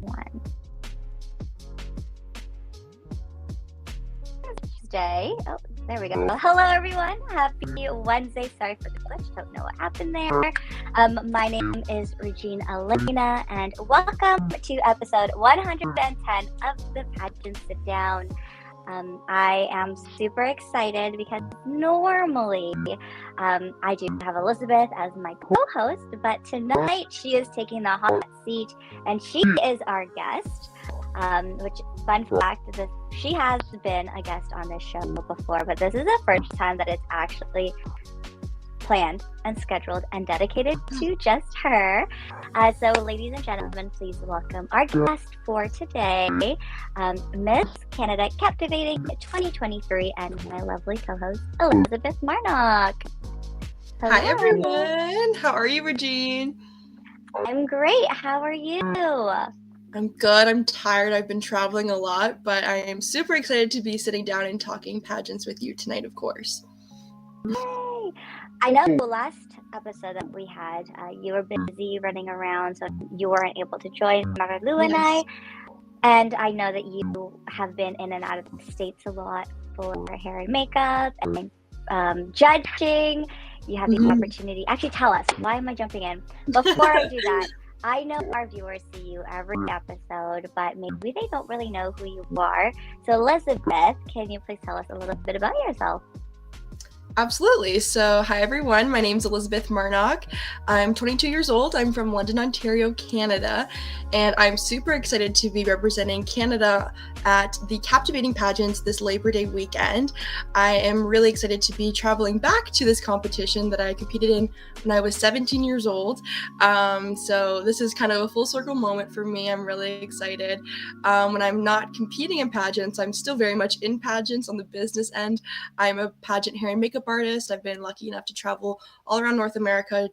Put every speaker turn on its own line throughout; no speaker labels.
one. Wednesday. Oh, there we go. Hello, everyone. Happy Wednesday. Sorry for the glitch. Don't know what happened there. My name is Regine Elena, and welcome to episode 110 of the Pageant Sit Down. I am super excited because normally I do have Elizabeth as my co-host, but tonight she is taking the hot seat and she is our guest. Which, fun fact, she has been a guest on this show before, but this is the first time that it's actually planned and scheduled and dedicated to just her. So ladies and gentlemen, please welcome our guest for today, Miss Canada Captivating 2023 and my lovely co-host, Elizabeth Marnoch. Hello.
Hi everyone, how are you, Regine?
I'm great, how are you?
I'm good, I'm tired, I've been traveling a lot, but I am super excited to be sitting down and talking pageants with you tonight, of course.
Yay! I know the last episode that we had, you were busy running around, so you weren't able to join Marilu and I. And I know that you have been in and out of the States a lot for hair and makeup and judging. You have the opportunity. Actually, tell us, why am I jumping in? Before I do that, I know our viewers see you every episode, but maybe they don't really know who you are. So Elizabeth, can you please tell us a little bit about yourself?
Absolutely. So, hi everyone. My name is Elizabeth Marnoch. I'm 22 years old. I'm from London, Ontario, Canada, and I'm super excited to be representing Canada at the Captivating Pageants this Labor Day weekend. I am really excited to be traveling back to this competition that I competed in when I was 17 years old. So this is kind of a full circle moment for me. I'm really excited. When I'm not competing in pageants, I'm still very much in pageants on the business end. I'm a pageant hair and makeup artist. I've been lucky enough to travel all around North America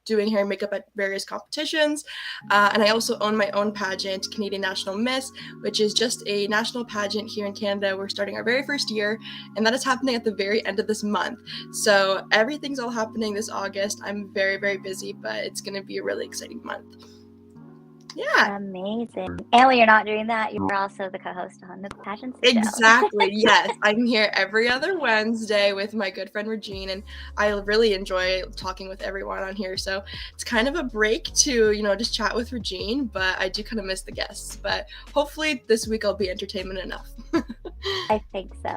doing hair and makeup at various competitions. And I also own my own pageant, Canadian National Miss, which is just a national pageant here in Canada. We're starting our very first year, and that is happening at the very end of this month. So everything's all happening this August. I'm very, very busy, but it's going to be a really exciting month. Yeah.
Amazing. And when you're not doing that, you're also the co-host on the Pageant Sit Down.
Exactly. Yes. I'm here every other Wednesday with my good friend Regine, and I really enjoy talking with everyone on here. So it's kind of a break to, just chat with Regine, but I do kind of miss the guests. But hopefully this week I'll be entertainment enough.
I think so.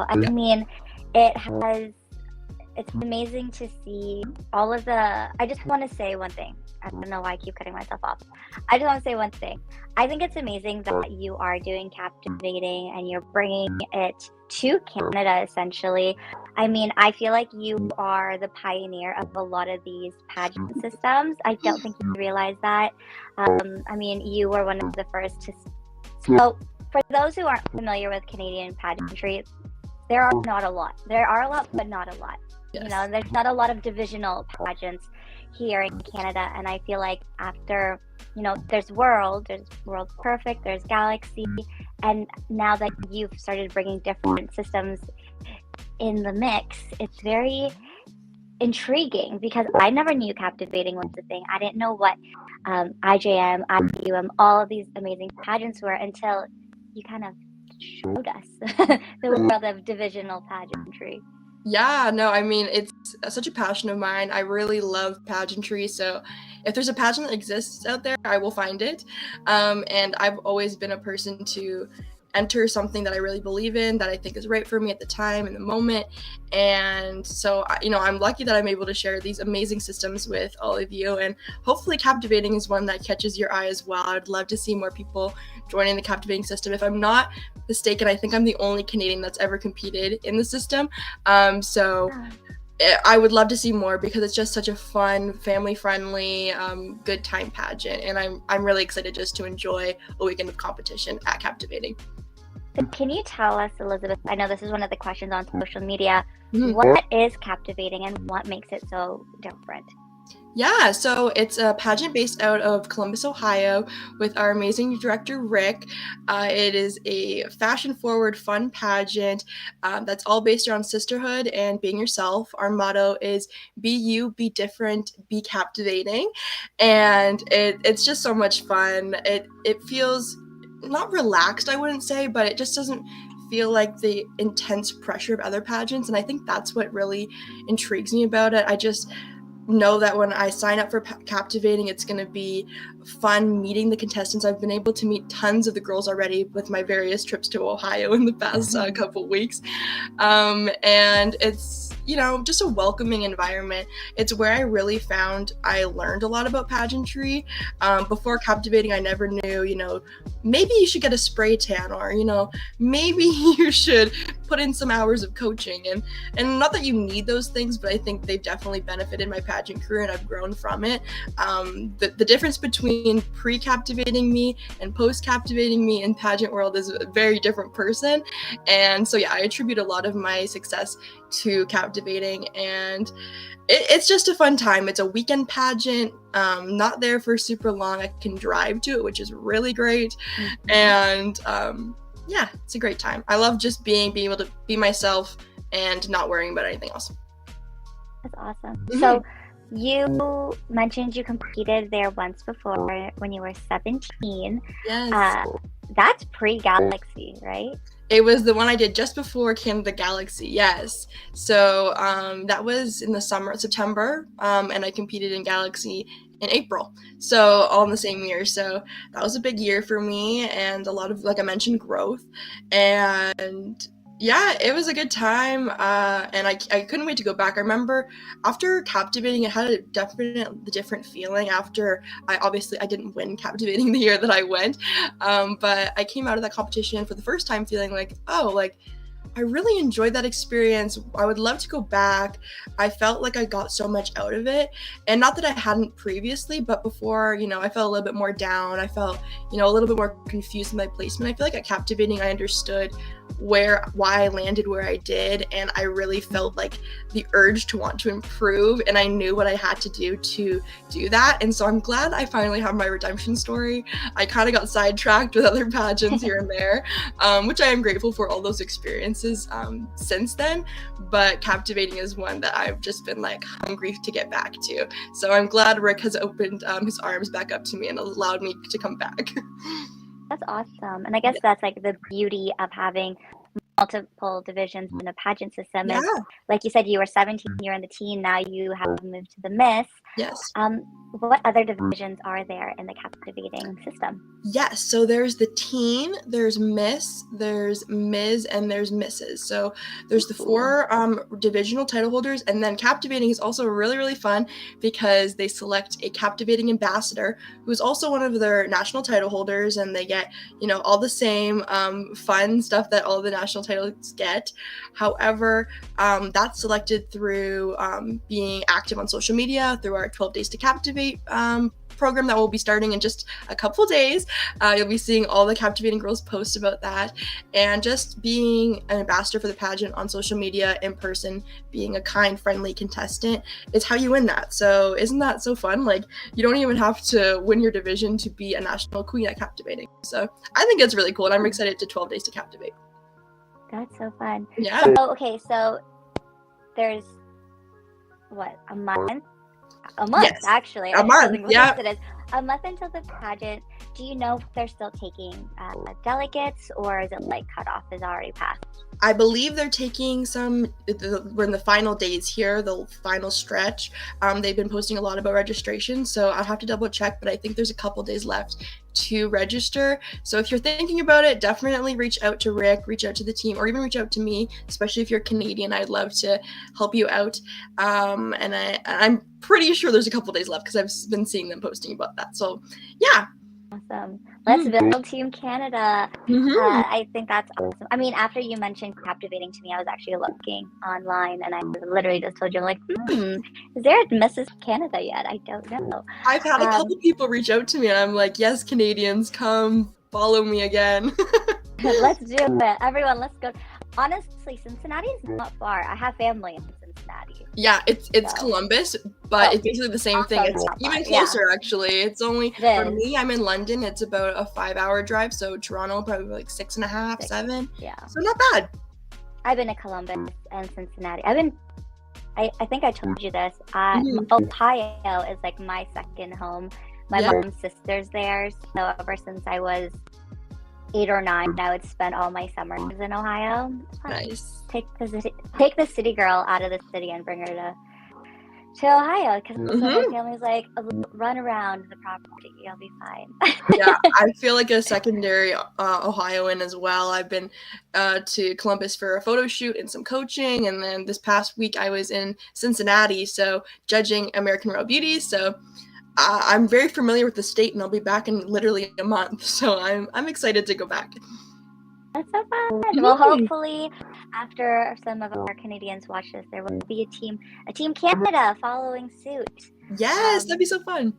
I mean, it's amazing to see all of the, I just want to say one thing. I don't know why I keep cutting myself off. I just want to say one thing. I think it's amazing that you are doing Captivating and you're bringing it to Canada, essentially. I mean, I feel like you are the pioneer of a lot of these pageant systems. I don't think you realize that. I mean, you were one of the first to... So, for those who aren't familiar with Canadian pageantry, there are not a lot. There are a lot, but not a lot. Yes. There's not a lot of divisional pageants here in Canada, and I feel like after, there's World Perfect, there's Galaxy, and now that you've started bringing different systems in the mix, it's very intriguing because I never knew Captivating was the thing. I didn't know what IJM, IUM, all of these amazing pageants were until you kind of showed us the world of divisional pageantry.
Yeah, no, I mean, it's such a passion of mine. I really love pageantry. So if there's a pageant that exists out there, I will find it. And I've always been a person to enter something that I really believe in, that I think is right for me at the time, in the moment. And so, I'm lucky that I'm able to share these amazing systems with all of you. And hopefully Captivating is one that catches your eye as well. I'd love to see more people joining the Captivating system. If I'm not mistaken, I think I'm the only Canadian that's ever competed in the system. So I would love to see more because it's just such a fun, family-friendly, good time pageant. And I'm really excited just to enjoy a weekend of competition at Captivating.
Can you tell us, Elizabeth, I know this is one of the questions on social media, what is Captivating and what makes it so different?
Yeah, so it's a pageant based out of Columbus, Ohio, with our amazing director, Rick. It is a fashion forward, fun pageant that's all based around sisterhood and being yourself. Our motto is be you, be different, be captivating. And it's just so much fun. It feels not relaxed, I wouldn't say, but it just doesn't feel like the intense pressure of other pageants. And I think that's what really intrigues me about it. I just know that when I sign up for Captivating, it's going to be fun meeting the contestants. I've been able to meet tons of the girls already with my various trips to Ohio in the past couple weeks. And it's, just a welcoming environment. It's where I really found I learned a lot about pageantry. Before Captivating, I never knew, maybe you should get a spray tan, or, maybe you should put in some hours of coaching. And not that you need those things, but I think they've definitely benefited my pageant career and I've grown from it. The difference between pre-captivating me and post-captivating me in pageant world is a very different person. And so, yeah, I attribute a lot of my success to Captivating, and it's just a fun time. It's a weekend pageant, not there for super long. I can drive to it, which is really great. And yeah, it's a great time. I love just being able to be myself and not worrying about anything else.
That's awesome. So you mentioned you competed there once before when you were 17.
Yes.
That's pre-Galaxy, right?
It was the one I did just before Canada Galaxy, yes. So that was in the summer, September, and I competed in Galaxy in April. So all in the same year. So that was a big year for me, and a lot of, like I mentioned, growth. And yeah, it was a good time, and I couldn't wait to go back. I remember after Captivating, it had a different feeling. After I didn't win Captivating the year that I went, but I came out of that competition for the first time feeling like, I really enjoyed that experience. I would love to go back. I felt like I got so much out of it. And not that I hadn't previously, but before, I felt a little bit more down. I felt, a little bit more confused in my placement. I feel like at Captivating, I understood why I landed where I did. And I really felt like the urge to want to improve. And I knew what I had to do that. And so I'm glad I finally have my redemption story. I kind of got sidetracked with other pageants here and there, which I am grateful for all those experiences since then. But Captivating is one that I've just been like hungry to get back to. So I'm glad Rick has opened his arms back up to me and allowed me to come back.
That's awesome. And I guess that's like the beauty of having multiple divisions in a pageant system.
Yeah.
Is, like you said, you were 17, you're in the teen, now you have moved to the Miss.
Yes.
What other divisions are there in the Captivating system?
Yes, so there's the teen, there's Miss, there's Ms., and there's Mrs. So there's the 4 divisional title holders, and then Captivating is also really, really fun because they select a Captivating ambassador who's also one of their national title holders, and they get, all the same fun stuff that all the national titles get. However, that's selected through being active on social media, through our 12 Days to Captivate program that will be starting in just a couple days. You'll be seeing all the Captivating girls post about that, and just being an ambassador for the pageant on social media, in person, being a kind, friendly contestant is how you win that. So isn't that so fun? Like, you don't even have to win your division to be a national queen at Captivating. So I think it's really cool, and I'm excited to 12 Days to Captivate.
That's so fun.
Yeah.
So there's a month? Yes. Actually.
A month, yeah.
A month until the pageant. Do you know if they're still taking delegates, or is it like cutoff is already passed?
I believe they're taking some. We're in the final days here, the final stretch. They've been posting a lot about registration, so I'll have to double check, but I think there's a couple days left to register. So if you're thinking about it, definitely reach out to Rick, reach out to the team, or even reach out to me, especially if you're Canadian. I'd love to help you out. And I'm pretty sure there's a couple days left because I've been seeing them posting about that. So yeah.
Awesome. Let's build Team Canada. I think that's awesome. I mean, after you mentioned Captivating to me, I was actually looking online, and I literally just told you, I'm like, is there a Mrs. Canada yet? I don't know.
I've had a couple people reach out to me, and I'm like, yes, Canadians, come follow me again.
Let's do it. Everyone, let's go. Honestly, Cincinnati is not far. I have family in Cincinnati.
Yeah, it's Columbus, but it's basically the same thing. It's even closer, actually. It's only, for me, I'm in London. It's about a 5-hour drive. So Toronto, probably like 6.5, 7.
Yeah.
So not bad.
I've been to Columbus and Cincinnati. I think I told you this. Ohio is like my second home. My mom's sister's there. So ever since I was 8 or 9, I would spend all my summers in Ohio.
Nice.
Take the city girl out of the city and bring her to Ohio, because my family's like, run around the property, you'll be fine.
Yeah, I feel like a secondary Ohioan as well. I've been to Columbus for a photo shoot and some coaching, and then this past week I was in Cincinnati, so judging American Royal Beauties. So I'm very familiar with the state, and I'll be back in literally a month. So I'm excited to go back.
That's so fun. Well, hopefully, after some of our Canadians watch this, there will be a team Canada following suit.
Yes, that'd be so fun.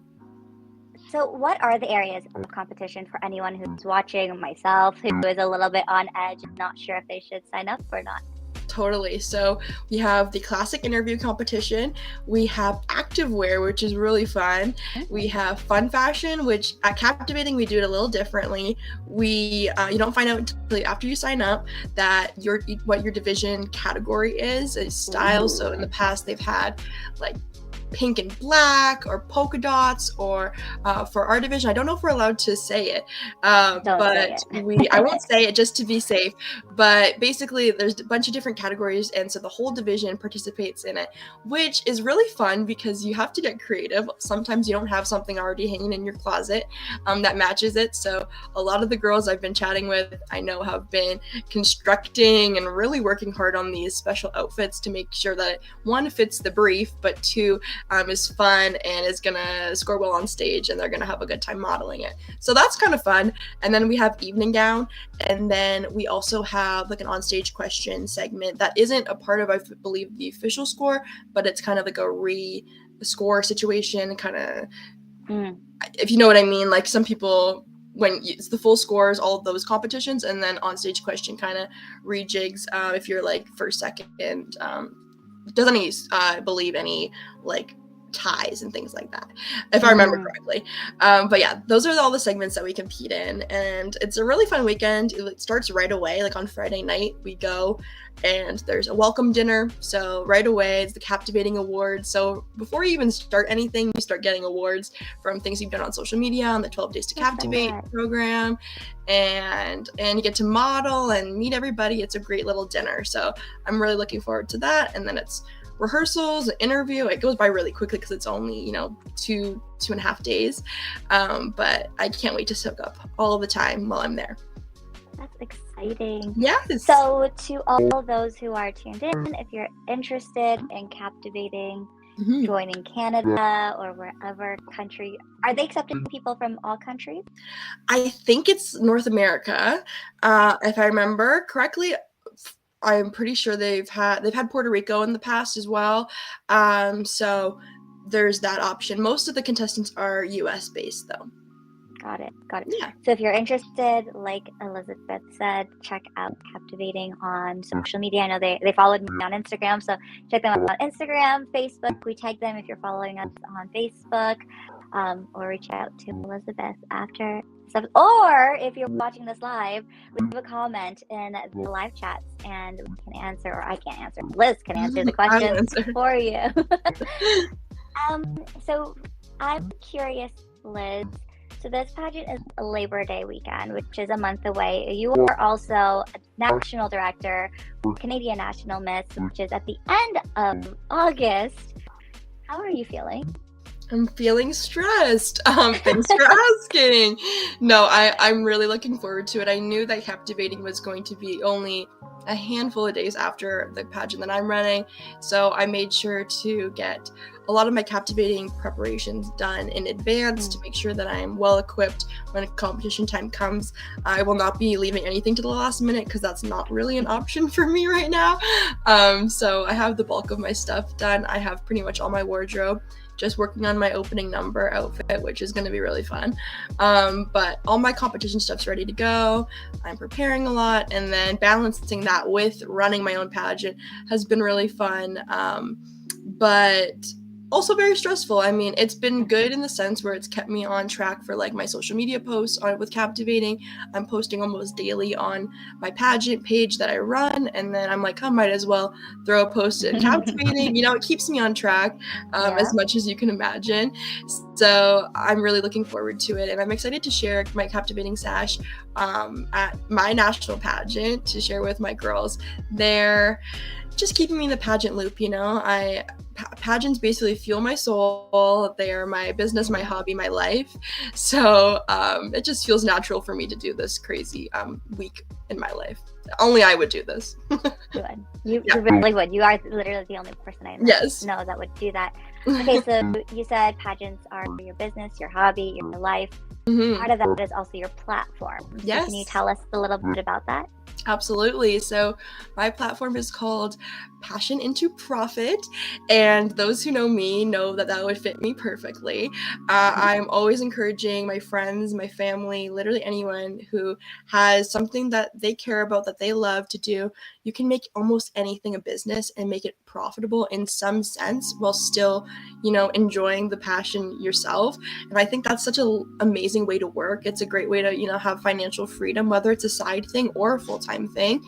So what are the areas of competition for anyone who's watching, myself, who is a little bit on edge and not sure if they should sign up or not?
Totally. So we have the classic interview competition. We have activewear, which is really fun. We have fun fashion, which at Captivating we do it a little differently. We you don't find out until after you sign up that what your division category is style. So in the past they've had like pink and black or polka dots, or for our division, I don't know if we're allowed to say it, but I won't say it just to be safe, but basically there's a bunch of different categories, and so the whole division participates in it, which is really fun because you have to get creative. Sometimes you don't have something already hanging in your closet that matches it, so a lot of the girls I've been chatting with, I know, have been constructing and really working hard on these special outfits to make sure that one, fits the brief, but two, is fun and is gonna score well on stage, and they're gonna have a good time modeling it. So that's kind of fun. And then we have evening gown, and then we also have like an onstage question segment that isn't a part of, I believe, the official score, but it's kind of like a re-score situation, kind of, if you know what I mean. Like some people, when it's the full scores, all of those competitions, and then onstage question kind of rejigs if you're like first, second, doesn't believe any like ties and things like that, if I remember correctly. But yeah, those are all the segments that we compete in, and it's a really fun weekend. It starts right away. Like on Friday night we go, and there's a welcome dinner, so right away it's the Captivating Awards. So before you even start anything, you start getting awards from things you've done on social media, on the 12 Days to Captivate program, and you get to model and meet everybody. It's a great little dinner, so I'm really looking forward to that. And then it's rehearsals, an interview. It goes by really quickly because it's only 2.5 days, but I can't wait to soak up all the time while I'm there.
That's exciting.
Yes.
So to all those who are tuned in, if you're interested in Captivating, joining Canada or wherever country, are they accepting people from all countries?
I think it's North America, if I remember correctly. I'm pretty sure they've had Puerto Rico in the past as well. So there's that option. Most of the contestants are US based though.
Got it.
Yeah.
So if you're interested, like Elizabeth said, check out Captivating on social media. I know they followed me on Instagram, so check them out on Instagram, Facebook. We tag them if you're following us on Facebook, or reach out to Elizabeth after stuff. Or if you're watching this live, leave a comment in the live chats and we can answer, or I can't answer. Liz can answer the questions for you. So I'm curious, Liz. So this pageant is a Labor Day weekend, which is a month away. You are also a national director for Canadian National Miss, which is at the end of August. How are you feeling?
I'm feeling stressed. Thanks for asking. No, I'm really looking forward to it. I knew that Captivating was going to be only a handful of days after the pageant that I'm running, so I made sure to get a lot of my Captivating preparations done in advance to make sure that I am well equipped when competition time comes. I will not be leaving anything to the last minute because that's not really an option for me right now. So I have the bulk of my stuff done. I have pretty much all my wardrobe. Just working on my opening number outfit, which is going to be really fun. But all my competition stuff's ready to go. I'm preparing a lot, and then balancing that with running my own pageant has been really fun. But also very stressful. I mean, it's been good in the sense where it's kept me on track for like my social media posts on with Captivating. I'm posting almost daily on my pageant page that I run, and then I'm like, I might as well throw a post in Captivating. You know, it keeps me on track as much as you can imagine. So I'm really looking forward to it, and I'm excited to share my Captivating sash at my national pageant to share with my girls. They're just keeping me in the pageant loop, you know. Pageants basically fuel my soul. They are my business, my hobby, my life. So it just feels natural for me to do this crazy week in my life. Only I would do this.
You would. You really would. You are literally the only person I know that would do that. Okay, so you said pageants are your business, your hobby, your life. Part of that is also your platform. So can you tell us a little bit about that?
Absolutely. So my platform is called Passion into Profit, and those who know me know that that would fit me perfectly. I'm always encouraging my friends, my family, literally anyone who has something that they care about, that they love to do. You can make almost anything a business and make it profitable in some sense while still, you know, enjoying the passion yourself. And I think that's such an amazing way to work. It's a great way to, you know, have financial freedom, whether it's a side thing or a full-time thing.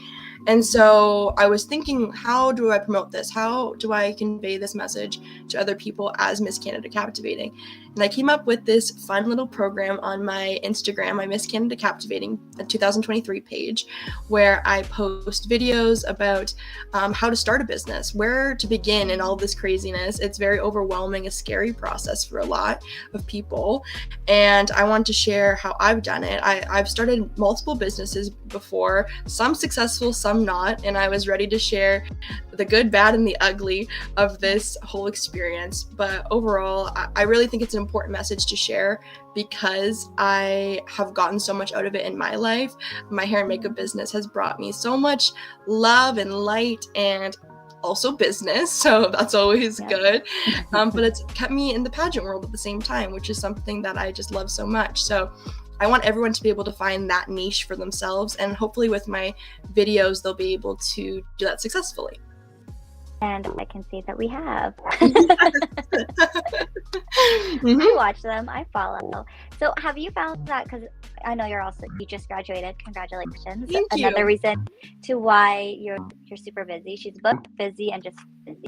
And so I was thinking, how do I promote this? How do I convey this message to other people as Miss Canada Captivating? And I came up with this fun little program on my Instagram, my Miss Canada Captivating 2023 page, where I post videos about how to start a business, where to begin in all this craziness. It's very overwhelming, a scary process for a lot of people. And I want to share how I've done it. I've started multiple businesses before, some successful, some not, and I was ready to share the good, bad, and the ugly of this whole experience. But overall, I really think it's an important message to share because I have gotten so much out of it in my life. My hair and makeup business has brought me so much love and light and also business, so that's always good. But it's kept me in the pageant world at the same time, which is something that I just love so much. So I want everyone to be able to find that niche for themselves, and hopefully with my videos they'll be able to do that successfully.
And I can see that we have. I watch them, I follow. So have you found that, because I know you just graduated, congratulations.
Thank you.
Another reason to why you're super busy. She's both busy and just busy.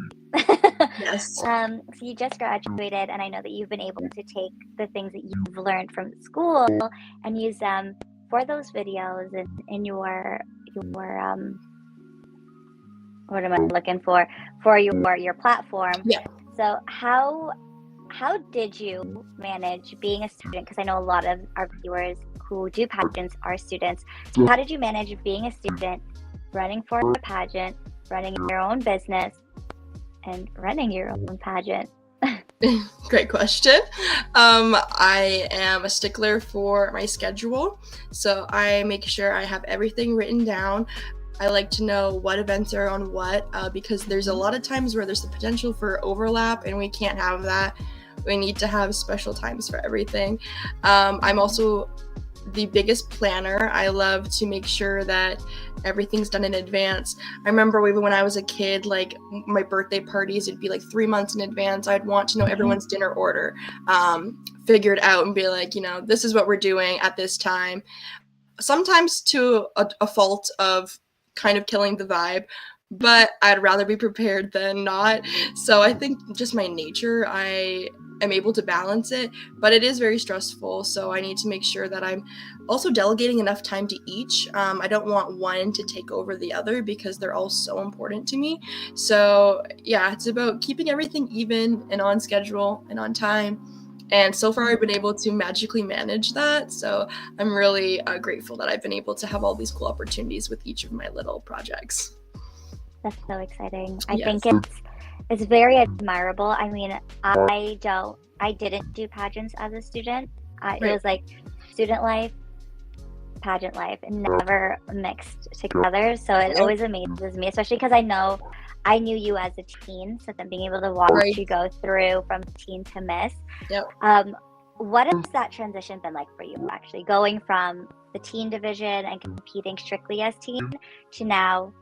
Yes.
So you just graduated, and I know that you've been able to take the things that you've learned from school and use them for those videos and in your what am I looking for your platform. So how did you manage being a student? Because I know a lot of our viewers who do pageants are students. So how did you manage being a student, running for a pageant, running your own business, and running your own pageant?
Great question. I am a stickler for my schedule, so I make sure I have everything written down. I like to know what events are on what, because there's a lot of times where there's the potential for overlap, and we can't have that. We need to have special times for everything. I'm also the biggest planner. I love to make sure that everything's done in advance. I remember even when I was a kid, like my birthday parties, it'd be like 3 months in advance. I'd want to know everyone's dinner order, figured out and be like, you know, this is what we're doing at this time. Sometimes to a fault of kind of killing the vibe, but I'd rather be prepared than not. So I think just my nature, I am able to balance it, but it is very stressful. So I need to make sure that I'm also delegating enough time to each. I don't want one to take over the other because they're all so important to me. So yeah, it's about keeping everything even and on schedule and on time. And so far, I've been able to magically manage that. So I'm really grateful that I've been able to have all these cool opportunities with each of my little projects.
That's so exciting. I think it's very admirable. I mean, I didn't do pageants as a student. It was like student life, pageant life, and never mixed together. So it always amazes me, especially because I knew you as a teen, so then being able to watch you go through from teen to Miss. What has that transition been like for you, actually, going from the teen division and competing strictly as teen to now,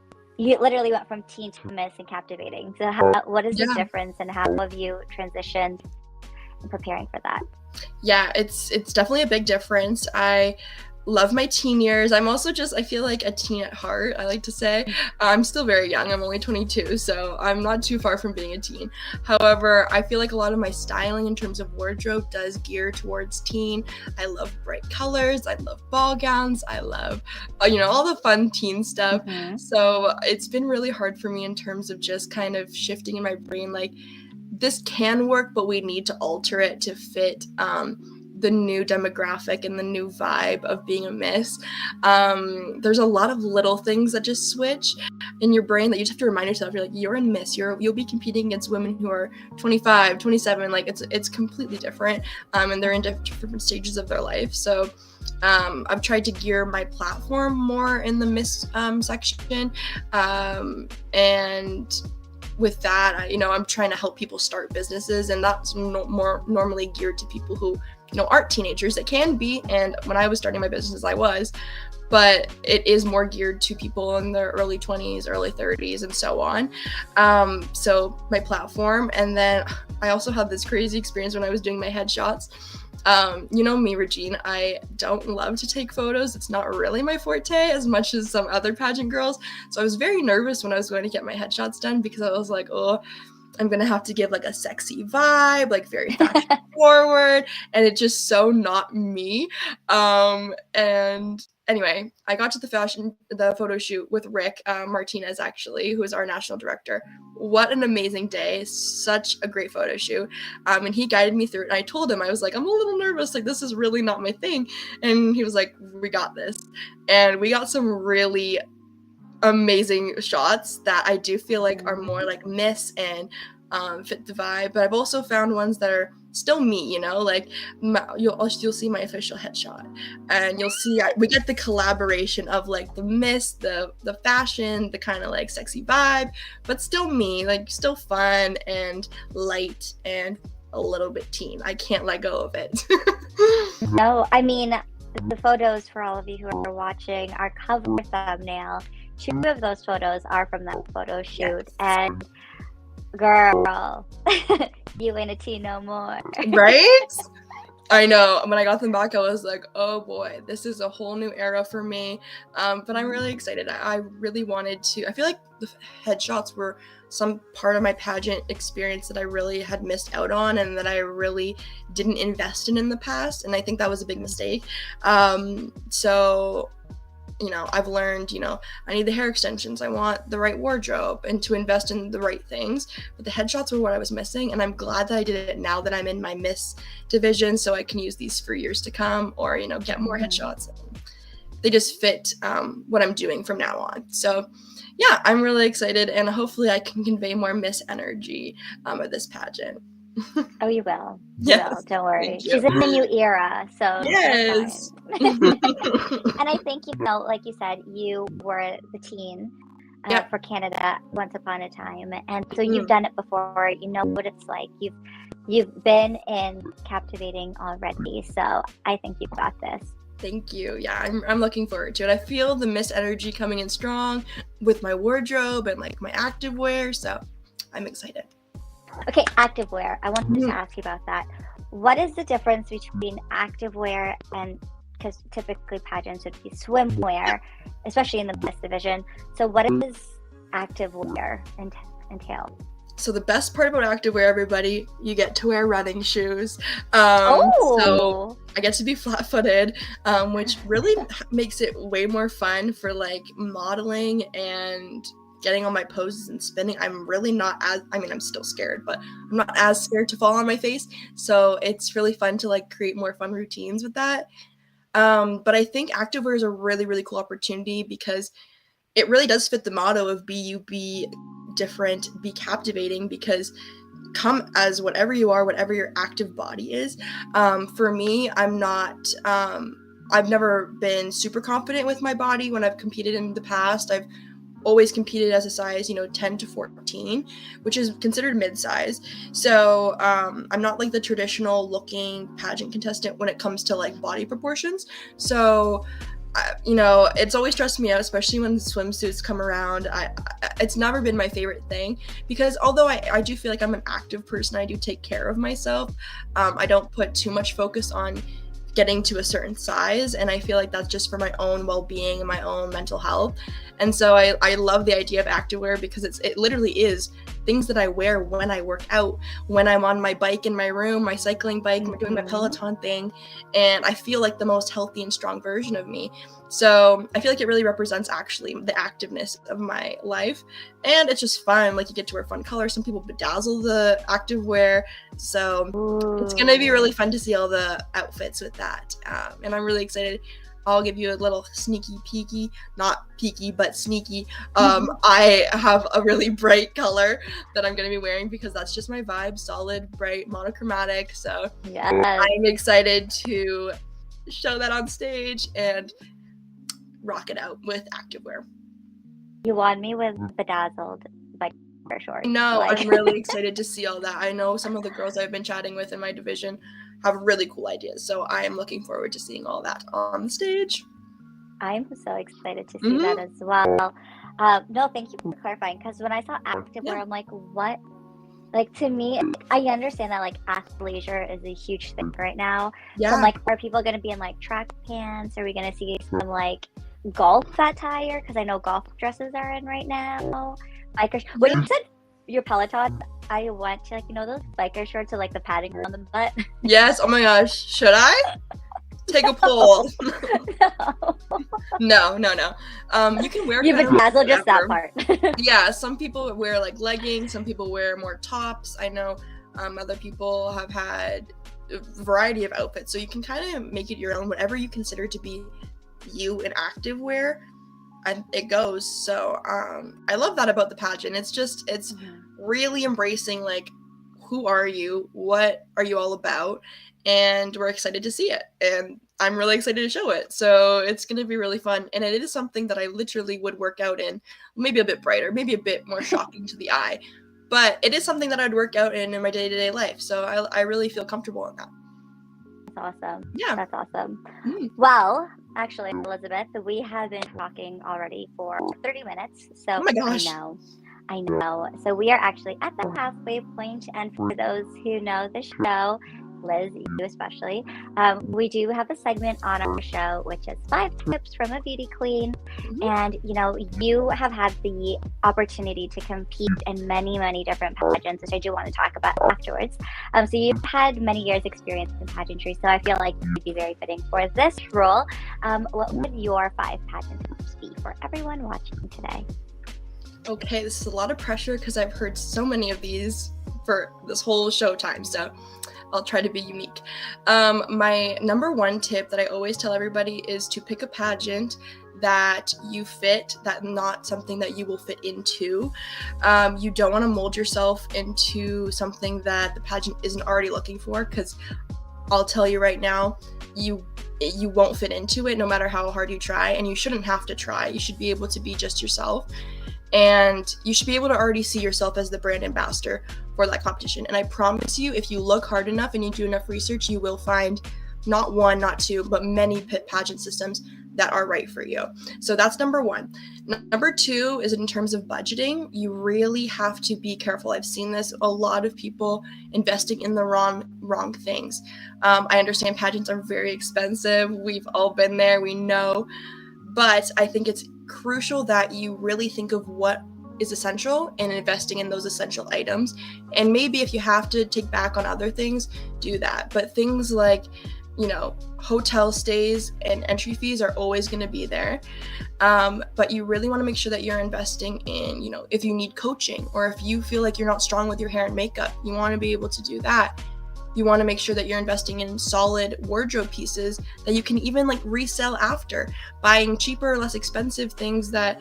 you literally went from teen to Miss and captivating. So what is the difference, and how have you transitioned in preparing for that?
Yeah, it's definitely a big difference. I love my teen years. I'm also I feel like a teen at heart, I like to say. I'm still very young. I'm only 22, so I'm not too far from being a teen. However, I feel like a lot of my styling in terms of wardrobe does gear towards teen. I love bright colors. I love ball gowns. I love, all the fun teen stuff.
Mm-hmm.
So it's been really hard for me in terms of just kind of shifting in my brain, like, this can work, but we need to alter it to fit the new demographic and the new vibe of being a Miss. There's a lot of little things that just switch in your brain that you just have to remind yourself. You're like, you're a Miss. You'll be competing against women who are 25, 27. Like, it's completely different, and they're in different stages of their life. So I've tried to gear my platform more in the Miss section, and with that, I'm trying to help people start businesses, and that's more normally geared to people who, aren't teenagers. It can be, and when I was starting my business, I was, but it is more geared to people in their early 20s, early 30s, and so on. So my platform, and then I also had this crazy experience when I was doing my headshots. You know me, Regine, I don't love to take photos. It's not really my forte as much as some other pageant girls. So I was very nervous when I was going to get my headshots done, because I was like, oh, I'm going to have to give like a sexy vibe, like very fashion forward. And it's just so not me. And anyway, I got to the photo shoot with Rick Martinez, actually, who is our national director. What an amazing day. Such a great photo shoot. And he guided me through it. And I told him, I was like, I'm a little nervous. Like, this is really not my thing. And he was like, we got this. And we got some really amazing shots that I do feel like are more like Miss and fit the vibe. But I've also found ones that are still me, like you'll see my official headshot, and you'll see we get the collaboration of like the Miss, the fashion, the kind of like sexy vibe, but still me, like still fun and light and a little bit teen. I can't let go of it.
No, I mean, the photos, for all of you who are watching, our cover thumbnail, 2 of those photos are from that photo shoot. Yes. And girl, you ain't a teen no more.
Right? I know. When I got them back, I was like, oh boy, this is a whole new era for me. But I'm really excited. I really wanted to. I feel like the headshots were some part of my pageant experience that I really had missed out on, and that I really didn't invest in the past. And I think that was a big mistake. So I've learned, I need the hair extensions. I want the right wardrobe, and to invest in the right things. But the headshots were what I was missing. And I'm glad that I did it now that I'm in my Miss division, so I can use these for years to come, or, get more headshots. They just fit what I'm doing from now on. So yeah, I'm really excited, and hopefully I can convey more Miss energy at this pageant.
Oh, you will.
Yes.
You will. Don't worry. She's in the new era, so
yes.
And I think, like you said, you were the teen for Canada once upon a time, and so you've done it before. You know what it's like. You've been in captivating already, so I think you've got this.
Thank you. Yeah, I'm looking forward to it. I feel the Miss energy coming in strong with my wardrobe and like my activewear, so I'm excited.
Okay, activewear. I wanted to ask you about that. What is the difference between activewear and, because typically pageants would be swimwear, especially in the Miss division. So what does activewear entail?
So the best part about activewear, everybody, you get to wear running shoes. So I get to be flat-footed, which really makes it way more fun for like modeling and getting on my poses and spinning. I'm really not as, I'm still scared, but I'm not as scared to fall on my face. So it's really fun to like create more fun routines with that. But I think activewear is a really, really cool opportunity, because it really does fit the motto of be you, be different, be captivating, because come as whatever you are, whatever your active body is. For me, I've never been super confident with my body when I've competed in the past. I've always competed as a size, 10 to 14, which is considered mid-size. So I'm not like the traditional looking pageant contestant when it comes to like body proportions. So it's always stressed me out, especially when swimsuits come around. It's never been my favorite thing, because although I do feel like I'm an active person, I do take care of myself. I don't put too much focus on getting to a certain size, and I feel like that's just for my own well-being and my own mental health. And so I love the idea of activewear, because it literally is things that I wear when I work out, when I'm on my bike in my room, my cycling bike, doing my Peloton thing, and I feel like the most healthy and strong version of me. So I feel like it really represents actually the activeness of my life, and it's just fun. Like, you get to wear fun colors. Some people bedazzle the activewear, so it's gonna be really fun to see all the outfits with that, and I'm really excited. I'll give you a little sneaky peeky, not peeky, but sneaky. I have a really bright color that I'm going to be wearing, because that's just my vibe, solid, bright, monochromatic. So
Yes.
I'm excited to show that on stage and rock it out with activewear.
You want me with bedazzled, like, for sure.
No, I'm really excited to see all that. I know some of the girls I've been chatting with in my division have really cool ideas, so I am looking forward to seeing all that on the stage.
I'm so excited to see that as well. No, thank you for clarifying, because when I saw activewear, I'm like, what? Like, to me, I understand that, like, athleisure is a huge thing right now. So I'm like, are people going to be in, like, track pants? Are we going to see some, like, golf attire? Because I know golf dresses are in right now. Bikers. When you said your Peloton, I went to, like, those biker shorts with, like, the padding on the butt.
Yes. Oh my gosh. Should I take a poll? No. You can wear.
You bedazzle just that part.
Yeah. Some people wear like leggings. Some people wear more tops. I know other people have had a variety of outfits, so you can kind of make it your own. Whatever you consider to be you in activewear, and it goes. So I love that about the pageant. It's really embracing, like, who are you, what are you all about, and we're excited to see it, and I'm really excited to show it. So it's going to be really fun, and it is something that I literally would work out in, maybe a bit brighter, maybe a bit more shocking to the eye, but it is something that I'd work out in my day-to-day life. So I really feel comfortable in that.
That's awesome.
Yeah.
That's awesome. Well, actually, Elizabeth, we have been talking already for 30 minutes. So
oh my gosh.
I know. So we are actually at the halfway point. And for those who know the show, Liz, you especially, we do have a segment on our show, which is 5 tips from a beauty queen. And, you have had the opportunity to compete in many, many different pageants, which I do want to talk about afterwards. So you've had many years experience in pageantry, so I feel like you'd be very fitting for this role. What would your 5 pageant tips be for everyone watching today?
Okay, this is a lot of pressure, because I've heard so many of these for this whole show time, so I'll try to be unique. My number 1 tip that I always tell everybody is to pick a pageant that you fit, that not something that you will fit into. You don't want to mold yourself into something that the pageant isn't already looking for, because I'll tell you right now, you won't fit into it no matter how hard you try, and you shouldn't have to try. You should be able to be just yourself. And you should be able to already see yourself as the brand ambassador for that competition. And I promise you, if you look hard enough and you do enough research, you will find not 1, not 2, but many pageant systems that are right for you. So that's number 1. Number 2 is in terms of budgeting. You really have to be careful. I've seen this, a lot of people investing in the wrong things. I understand pageants are very expensive. We've all been there, we know. But I think it's crucial that you really think of what is essential and investing in those essential items. And maybe if you have to take back on other things, do that. But things like, hotel stays and entry fees are always going to be there. But you really want to make sure that you're investing in, if you need coaching, or if you feel like you're not strong with your hair and makeup, you want to be able to do that. You want to make sure that you're investing in solid wardrobe pieces that you can even resell after. Buying cheaper, less expensive things that,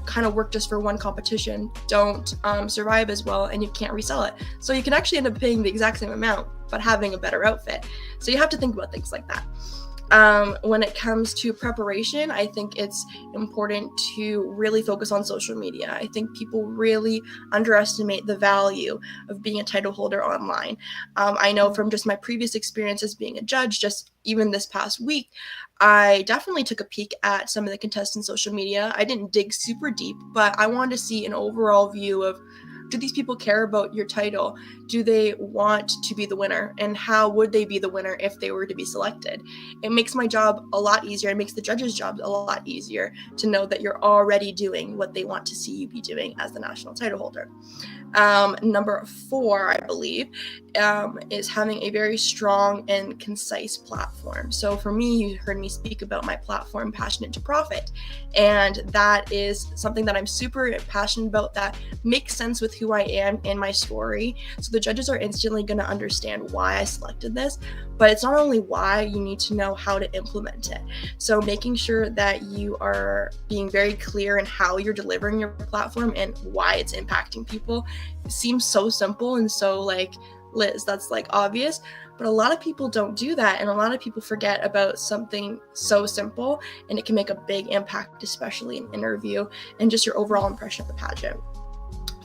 kind of work just for one competition don't survive as well, and you can't resell it. So you can actually end up paying the exact same amount, but having a better outfit. So you have to think about things like that. When it comes to preparation, I think it's important to really focus on social media. I think people really underestimate the value of being a title holder online. I know from just my previous experience as being a judge, just even this past week, I definitely took a peek at some of the contestants' social media. I didn't dig super deep, but I wanted to see an overall view of, do these people care about your title? Do they want to be the winner? And how would they be the winner if they were to be selected? It makes my job a lot easier. It makes the judges' job a lot easier to know that you're already doing what they want to see you be doing as the national title holder. Number 4, I believe, is having a very strong and concise platform. So for me, you heard me speak about my platform, Passionate to Profit. And that is something that I'm super passionate about, that makes sense with who I am and my story. So the judges are instantly going to understand why I selected this. But it's not only why, you need to know how to implement it. So making sure that you are being very clear in how you're delivering your platform and why it's impacting people. It seems so simple and so like, Liz, that's like obvious, but a lot of people don't do that, and a lot of people forget about something so simple, and it can make a big impact, especially in interview and just your overall impression of the pageant.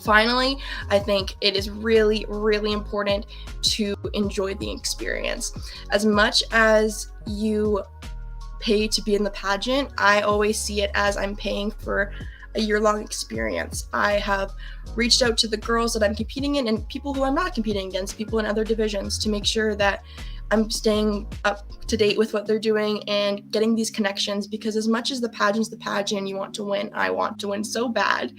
Finally, I think it is really, really important to enjoy the experience. As much as you pay to be in the pageant, I always see it as I'm paying for a year-long experience. I have reached out to the girls that I'm competing in and people who I'm not competing against, people in other divisions, to make sure that I'm staying up to date with what they're doing and getting these connections, because as much as the pageant's the pageant, you want to win, I want to win so bad,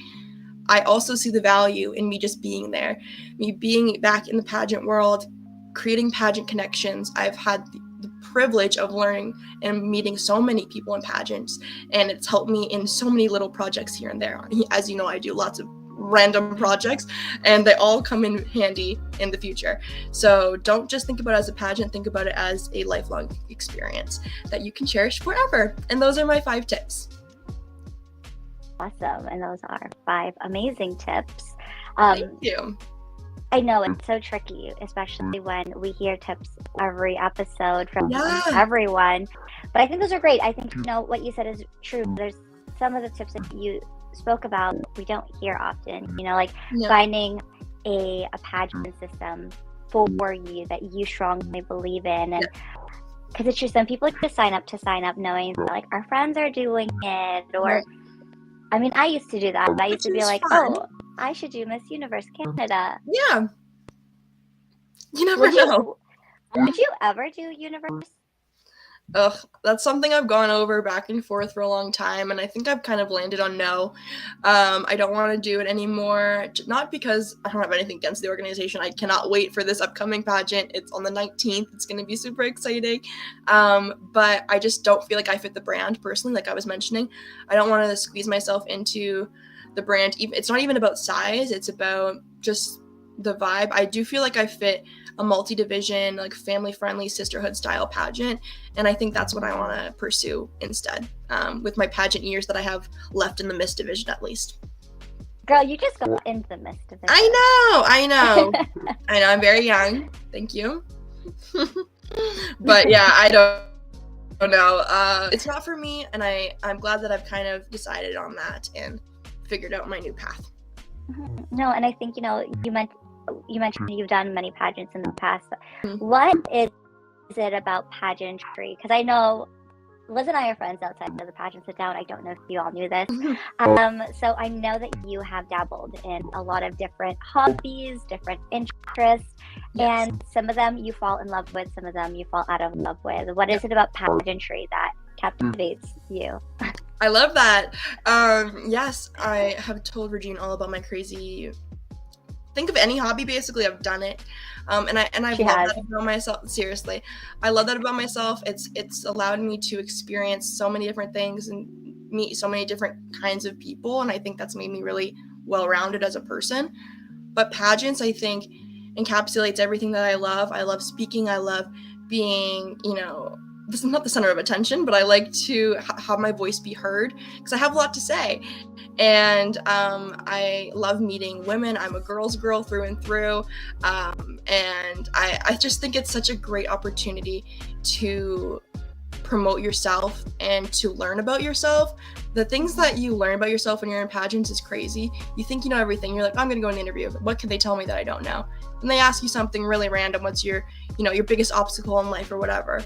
I also see the value in me just being there, me being back in the pageant world, creating pageant connections. I've had the privilege of learning and meeting so many people in pageants, and it's helped me in so many little projects here and there. As you know, I do lots of random projects, and they all come in handy in the future. So don't just think about it as a pageant, think about it as a lifelong experience that you can cherish forever. And those are my 5 tips.
Awesome. And those are 5 amazing tips.
Thank you.
I know it's so tricky, especially when we hear tips every episode from everyone. But I think those are great. I think, what you said is true. There's some of the tips that you spoke about we don't hear often, finding a pageant system for you that you strongly believe in. And because it's true, some people just sign up knowing that, like, our friends are doing it, or I mean, I used to do that. I used to be like, oh, I should do Miss Universe Canada.
Yeah. You never know.
Would you ever do Universe?
Ugh, that's something I've gone over back and forth for a long time, and I think I've kind of landed on no. I don't want to do it anymore, not because I don't have anything against the organization. I cannot wait for this upcoming pageant. It's on the 19th. It's going to be super exciting, but I just don't feel like I fit the brand personally, like I was mentioning. I don't want to squeeze myself into the brand. It's not even about size. It's about just the vibe. I do feel like I fit a multi-division, like family-friendly sisterhood style pageant, and I think that's what I want to pursue instead, with my pageant years that I have left in the Miss division, at least.
Girl, you just got into the Miss division.
I know. I'm very young. Thank you. But yeah, I don't know. It's not for me, and I'm glad that I've kind of decided on that and figured out my new path.
No, and I think, you mentioned you've done many pageants in the past. What is it about pageantry? Because I know Liz and I are friends outside of the pageant sit down. I don't know if you all knew this. So I know that you have dabbled in a lot of different hobbies, different interests, and some of them you fall in love with, some of them you fall out of love with. What is it about pageantry that captivates you?
I love that. Yes, I have told Regine all about my crazy. Think of any hobby, basically, I've done it. And I love that about myself. Seriously, I love that about myself. It's allowed me to experience so many different things and meet so many different kinds of people, and I think that's made me really well-rounded as a person. But pageants, I think, encapsulates everything that I love. I love speaking. I love being, this is not the center of attention, but I like to have my voice be heard because I have a lot to say. And I love meeting women. I'm a girl's girl through and through. And I just think it's such a great opportunity to promote yourself and to learn about yourself. The things that you learn about yourself when you're in pageants is crazy. You think you know everything. You're like, I'm gonna go in an interview. What can they tell me that I don't know? And they ask you something really random. What's your, your biggest obstacle in life or whatever?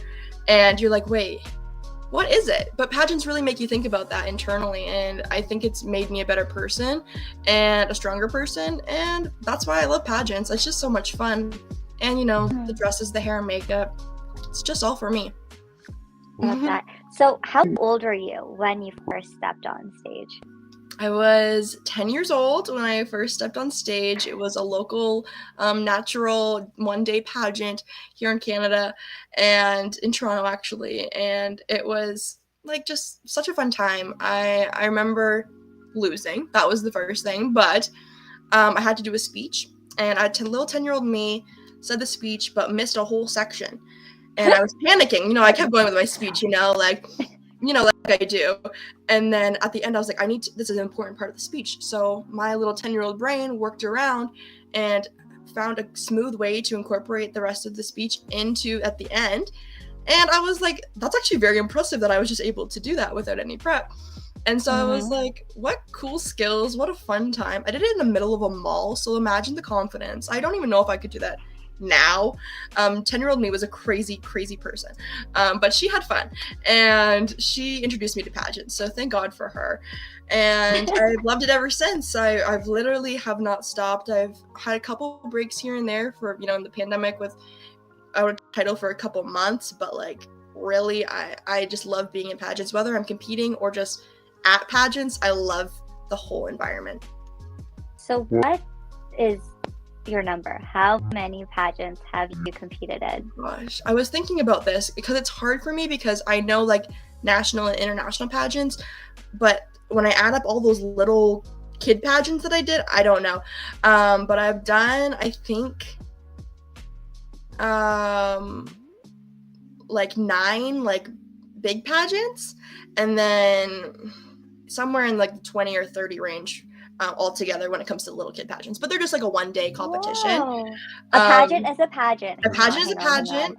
And you're like, wait, what is it? But pageants really make you think about that internally, and I think it's made me a better person and a stronger person, and that's why I love pageants. It's just so much fun. And the dresses, the hair and makeup, it's just all for me.
I love that. So how old were you when you first stepped on stage?
I was 10 years old when I first stepped on stage. It was a local natural one-day pageant here in Canada and in Toronto, actually. And it was like just such a fun time. I remember losing. That was the first thing. But I had to do a speech. And little 10-year-old me said the speech but missed a whole section. And I was panicking. I kept going with my speech, like I do. And then at the end, I was like, this is an important part of the speech. So my little 10-year-old brain worked around and found a smooth way to incorporate the rest of the speech at the end. And I was like, that's actually very impressive that I was just able to do that without any prep. And so I was like, what cool skills, what a fun time. I did it in the middle of a mall. So imagine the confidence. I don't even know if I could do that now. 10-year-old me was a crazy person, but she had fun and she introduced me to pageants, so thank God for her. And I've loved it ever since. I've literally have not stopped. I've had a couple breaks here and there for in the pandemic with out of title for a couple months, but like really I just love being in pageants, whether I'm competing or just at pageants. I love the whole environment.
So what is your number? How many pageants have you competed in?
Gosh, I was thinking about this because it's hard for me because I know like national and international pageants, but when I add up all those little kid pageants that I did, I don't know. But I've done, I think, like 9 like big pageants, and then somewhere in like the 20 or 30 range altogether when it comes to little kid pageants, but they're just like a one-day competition.
Whoa. A pageant is a pageant.
A pageant is a pageant.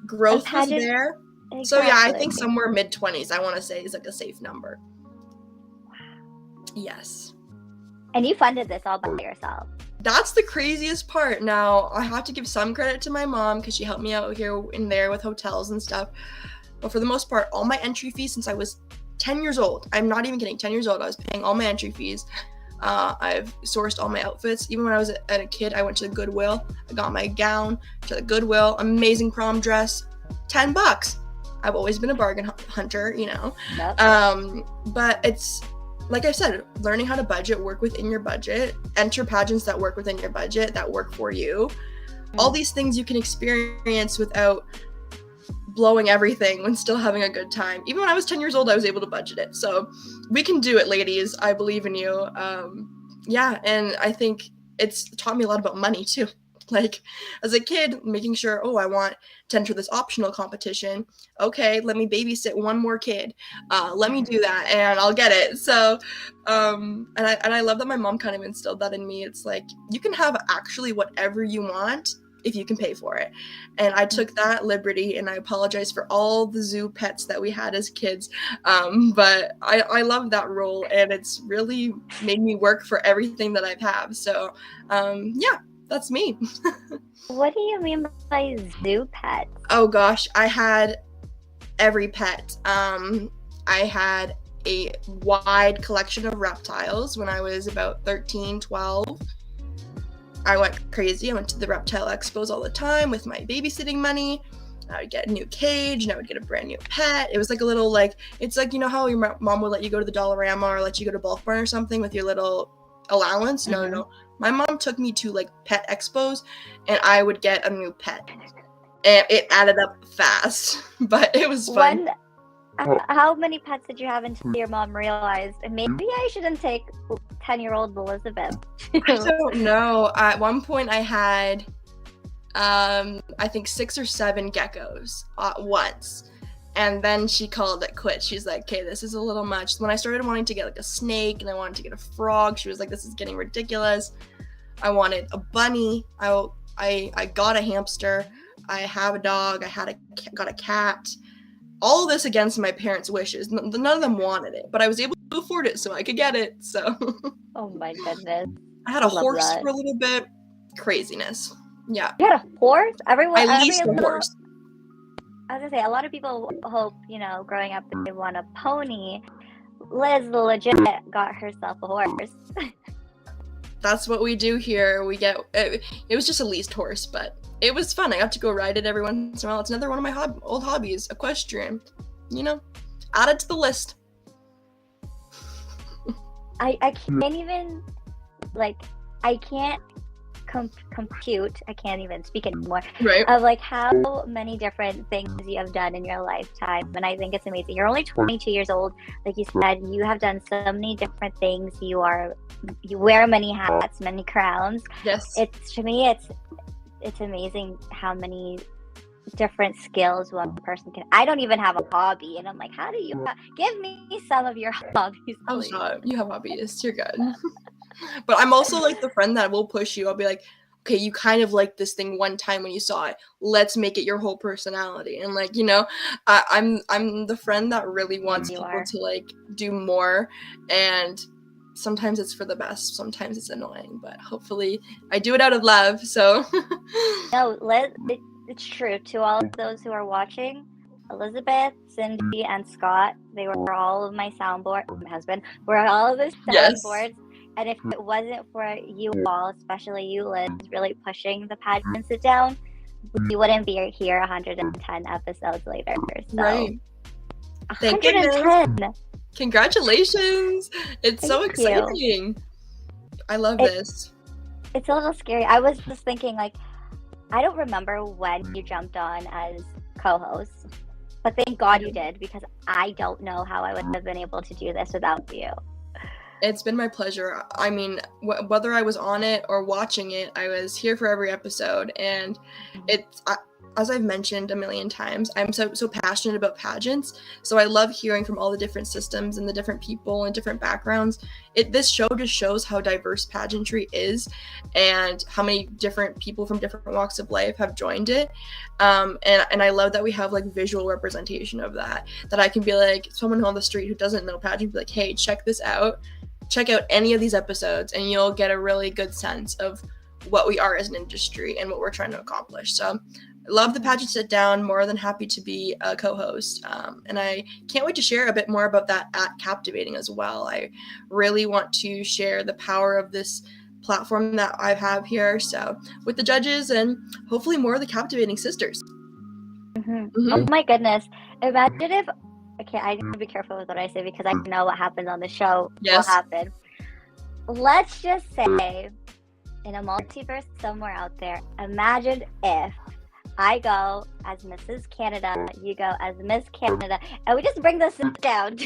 Growth was there. Exactly. So yeah, I think somewhere mid-20s, I want to say, is like a safe number. Wow. Yes.
And you funded this all by yourself.
That's the craziest part. Now, I have to give some credit to my mom because she helped me out here and there with hotels and stuff. But for the most part, all my entry fees since I was 10 years old, I'm not even kidding, 10 years old, I was paying all my entry fees. I've sourced all my outfits. Even when I was a kid, I went to the Goodwill. I got my gown to the Goodwill. Amazing prom dress. $10. I've always been a bargain hunter, Yep. But it's, like I said, learning how to budget, work within your budget, enter pageants that work within your budget, that work for you. All these things you can experience without blowing everything when still having a good time. Even when I was 10 years old, I was able to budget it. So we can do it, ladies. I believe in you. Yeah, and I think it's taught me a lot about money too. Like as a kid, making sure, I want to enter this optional competition. Okay, let me babysit one more kid. Let me do that and I'll get it. So, and I love that my mom kind of instilled that in me. It's like, you can have actually whatever you want if you can pay for it. And I took that liberty, and I apologize for all the zoo pets that we had as kids. But I love that role, and it's really made me work for everything that I've had. So, yeah, that's me.
What do you mean by zoo pets?
Oh gosh, I had every pet. I had a wide collection of reptiles when I was about 13, 12. I went crazy. I went to the reptile expos all the time with my babysitting money. I would get a new cage and I would get a brand new pet. It was like a little it's like, how your mom would let you go to the Dollarama or let you go to Bulk Barn or something with your little allowance. No. My mom took me to like pet expos and I would get a new pet. And it added up fast, but it was fun.
How many pets did you have until your mom realized maybe I shouldn't take 10-year-old Elizabeth?
I don't know. At one point I had, I think 6 or 7 geckos at once. And then she called it quits. She's like, okay, this is a little much. When I started wanting to get like a snake and I wanted to get a frog, she was like, this is getting ridiculous. I wanted a bunny. I got a hamster. I have a dog. I got a cat. all of this against my parents' wishes. None of them wanted it, but I was able to afford it, so I could get it. So
Oh my goodness.
I had a
Love
horse
that.
for a little bit. Craziness. Yeah.
You had a horse?
I leased a horse.
I was gonna say, a lot of people hope, growing up they want a pony. Liz legit got herself a horse.
That's what we do here. We get it was just a leased horse, but it was fun. I got to go ride it every once in a while. It's another one of my old hobbies, equestrian. Add it to the list.
I can't even, I can't compute. I can't even speak anymore.
Right.
Of how many different things you have done in your lifetime, and I think it's amazing. You're only 22 years old, like you said. You have done so many different things. You wear many hats, many crowns.
Yes.
To me, it's amazing how many different skills one person can. I don't even have a hobby, and I'm like, how do you give me some of your hobbies, please?
Oh, you have hobbies. You're good. But I'm also like the friend that will push you. I'll be like, okay, you kind of liked this thing one time when you saw it. Let's make it your whole personality. And I'm the friend that really wants people to do more. And sometimes it's for the best. Sometimes it's annoying. But hopefully I do it out of love. So
no, Liz, it's true. To all of those who are watching, Elizabeth, Cindy, and Scott, they were all of my soundboard. My husband were all of the soundboards. And if it wasn't for you all, especially you, Liz, really pushing the pageant sit down, we wouldn't be here 110 episodes later. So.
Right.
110.
Congratulations. It's so exciting. You. I love this.
It's a little scary. I was just thinking, I don't remember when you jumped on as co-host, but thank God you did, because I don't know how I would have been able to do this without you.
It's been my pleasure. I mean, whether I was on it or watching it, I was here for every episode. And as I've mentioned a million times, I'm so passionate about pageants. So I love hearing from all the different systems and the different people and different backgrounds. This show just shows how diverse pageantry is and how many different people from different walks of life have joined it. And I love that we have visual representation of that I can be like, someone on the street who doesn't know pageant, be like, hey, check this out. Check out any of these episodes and you'll get a really good sense of what we are as an industry and what we're trying to accomplish. So I love the Pageant Sit Down, more than happy to be a co-host. And I can't wait to share a bit more about that at Captivating as well. I really want to share the power of this platform that I have here. So with the judges and hopefully more of the Captivating sisters.
Oh my goodness. Imagine if, okay, I need to be careful with what I say because I know what happens on the show will happen. Let's just say, in a multiverse somewhere out there, imagine if I go as Mrs. Canada, you go as Miss Canada, and we just bring this down.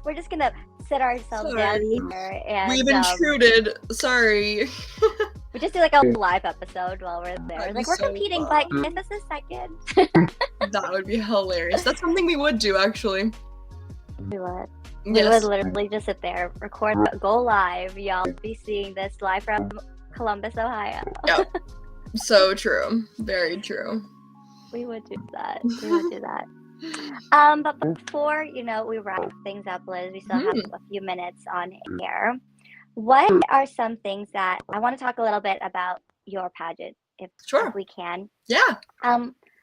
We're just gonna sit ourselves down here and
we've intruded. Sorry.
We just do a live episode while we're there. We're so competing, but give us a second.
That would be hilarious. That's something we would do, actually.
We would. Yes. We would literally just sit there, record, go live. Y'all be seeing this live from Columbus, Ohio.
Yep. So true. Very true.
We would do that. But before, we wrap things up, Liz, we still have a few minutes on air. What are some things that I want to talk a little bit about your pageant, if we can?
Yeah.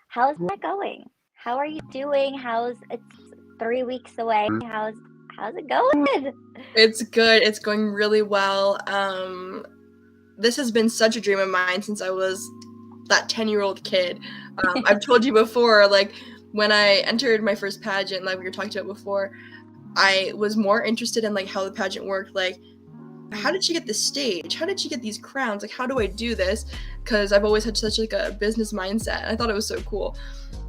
How's that going? How are you doing? It's 3 weeks away. How's it going?
It's good. It's going really well. This has been such a dream of mine since I was that 10-year-old kid. I've told you before, when I entered my first pageant, we were talking about before, I was more interested in how the pageant worked. How did she get this stage? How did she get these crowns? How do I do this? Because I've always had such a business mindset. I thought it was so cool.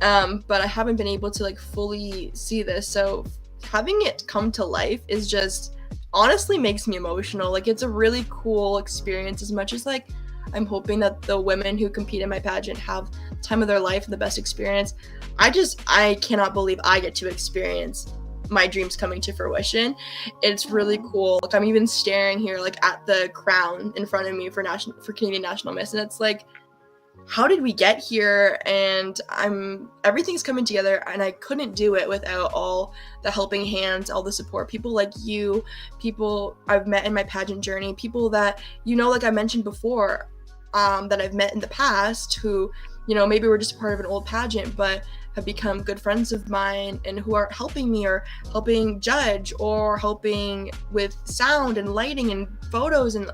But I haven't been able to fully see this. So having it come to life is just honestly makes me emotional. It's a really cool experience, as much as I'm hoping that the women who compete in my pageant have the time of their life and the best experience. I cannot believe I get to experience my dreams coming to fruition. It's really cool. I'm even staring here at the crown in front of me for Canadian National Miss, and it's how did we get here? And everything's coming together, and I couldn't do it without all the helping hands, all the support, people like you, people I've met in my pageant journey, people that, like I mentioned before, that I've met in the past who, maybe were just part of an old pageant, but have become good friends of mine and who are helping me or helping judge or helping with sound and lighting and photos. And,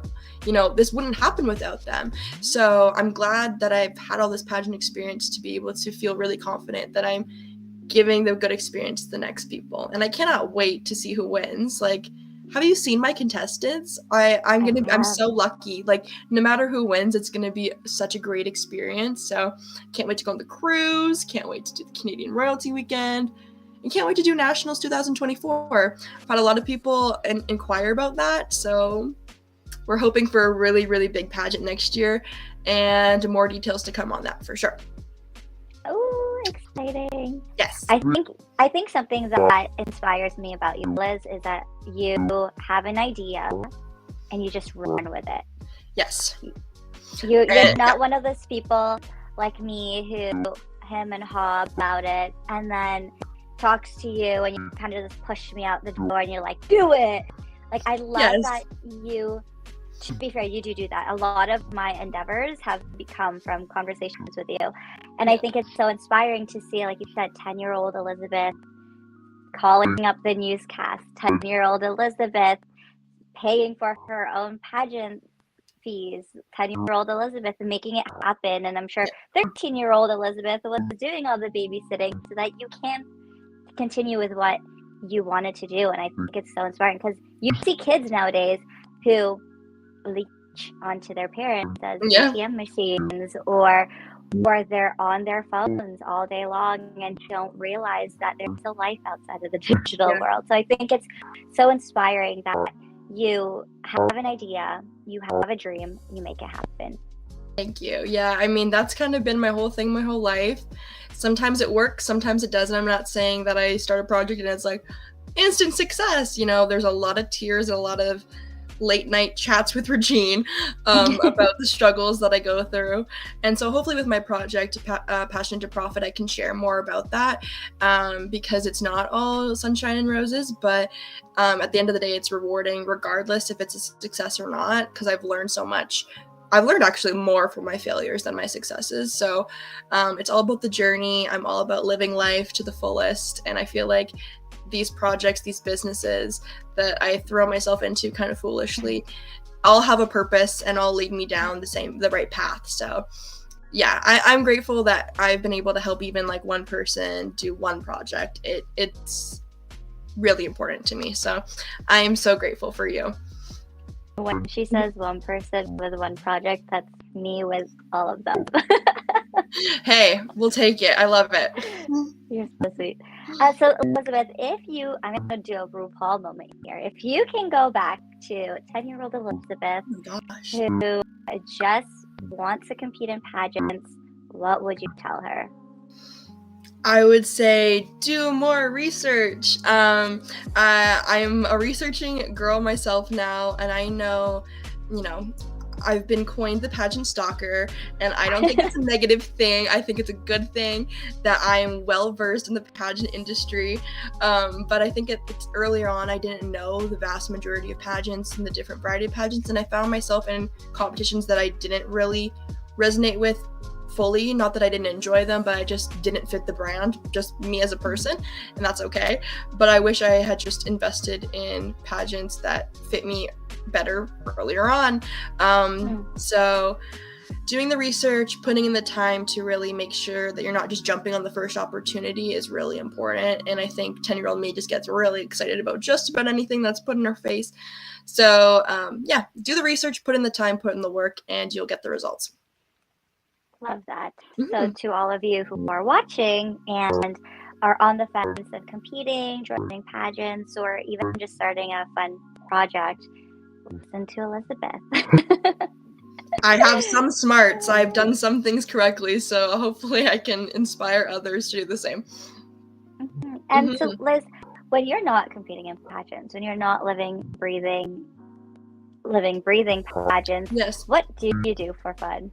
this wouldn't happen without them. So I'm glad that I've had all this pageant experience to be able to feel really confident that I'm giving the good experience to the next people. And I cannot wait to see who wins. Like, have you seen my contestants? I'm so lucky. Like, no matter who wins, it's gonna be such a great experience. So can't wait to go on the cruise, can't wait to do the Canadian Royalty Weekend, and can't wait to do Nationals 2024. I've had a lot of people inquire about that, so we're hoping for a really, really big pageant next year, and more details to come on that for sure.
Oh, exciting.
Yes.
I think something that inspires me about you, Liz, is that you have an idea and you just run with it.
Yes.
You're not one of those people like me who hem and haw about it and then talks to you and you kind of just push me out the door and you're like, do it. Like, I love that you, to be fair, you do that. A lot of my endeavors have become from conversations with you. And I think it's so inspiring to see, like you said, 10-year-old Elizabeth calling up the newscast, 10-year-old Elizabeth paying for her own pageant fees, 10-year-old Elizabeth making it happen. And I'm sure 13-year-old Elizabeth was doing all the babysitting so that you can continue with what you wanted to do. And I think it's so inspiring because you see kids nowadays who leech onto their parents as ATM machines or they're on their phones all day long and don't realize that there's a life outside of the digital world. So I think it's so inspiring that you have an idea, you have a dream, you make it happen.
Thank you. Yeah, I mean, that's kind of been my whole thing my whole life. Sometimes it works, sometimes it doesn't. I'm not saying that I start a project and it's like instant success. There's a lot of tears, a lot of late night chats with Regine about the struggles that I go through. And so hopefully with my project, Passion to Profit, I can share more about that because it's not all sunshine and roses, but at the end of the day, it's rewarding regardless if it's a success or not, because I've learned so much. I've learned actually more from my failures than my successes. So it's all about the journey. I'm all about living life to the fullest. And I feel like these projects, these businesses that I throw myself into kind of foolishly, all have a purpose and all lead me down the right path. So yeah, I'm grateful that I've been able to help even like one person do one project. It's really important to me. So I am so grateful for you.
When she says one person with one project, that's me with all of them.
Hey, we'll take it. I love it.
You're so sweet. So Elizabeth, I'm going to do a RuPaul moment here. If you can go back to 10-year-old Elizabeth who just wants to compete in pageants, what would you tell her?
I would say do more research. I'm a researching girl myself now, and I know, I've been coined the pageant stalker, and I don't think it's a negative thing. I think it's a good thing that I am well versed in the pageant industry. But I think it's earlier on, I didn't know the vast majority of pageants and the different variety of pageants, and I found myself in competitions that I didn't really resonate with fully. Not that I didn't enjoy them, but I just didn't fit the brand, just me as a person, and that's okay. But I wish I had just invested in pageants that fit me better earlier on. So doing the research, putting in the time to really make sure that you're not just jumping on the first opportunity is really important. And I think 10-year-old me just gets really excited about just about anything that's put in her face. So do the research, put in the time, put in the work, and you'll get the results.
Love that. So to all of you who are watching and are on the fence of competing, joining pageants, or even just starting a fun project, listen to Elizabeth.
I have some smarts. I've done some things correctly, so hopefully I can inspire others to do the same.
And so, Liz, when you're not competing in pageants, when you're not living, breathing pageants, what do you do for fun?